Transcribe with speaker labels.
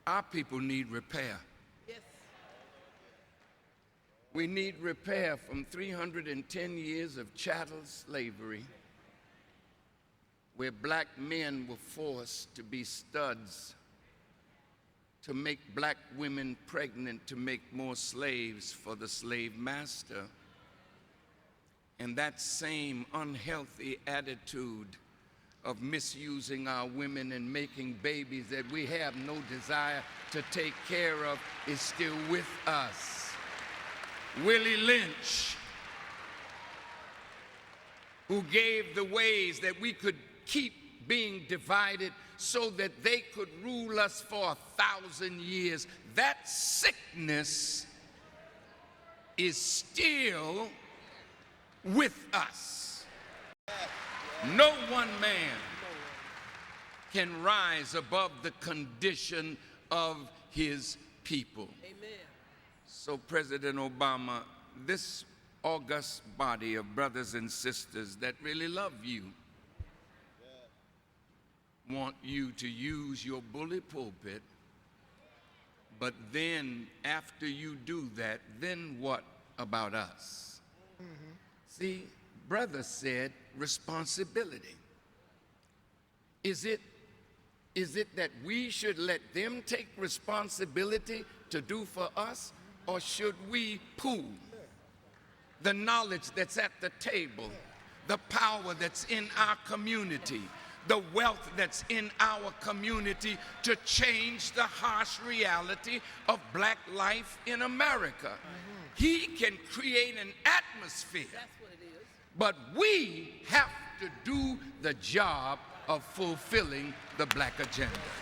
Speaker 1: Our people need repair.
Speaker 2: Yes.
Speaker 1: We need repair from 310 years of chattel slavery, where black men were forced to be studs, to make black women pregnant, to make more slaves for the slave master. And that same unhealthy attitude of misusing our women and making babies that we have no desire to take care of is still with us. Willie Lynch, who gave the ways that we could keep being divided so that they could rule us for 1,000 years, that sickness is still with us. No one man can rise above the condition of his people.
Speaker 2: Amen.
Speaker 1: So, President Obama, this august body of brothers and sisters that really love you want you to use your bully pulpit, but then after you do that, then what about us? See, brother said responsibility. Is it that we should let them take responsibility to do for us, or should we pool the knowledge that's at the table, the power that's in our community, the wealth that's in our community to change the harsh reality of black life in America? He can create an atmosphere.
Speaker 2: That's what it is.
Speaker 1: But we have to do the job of fulfilling the black agenda.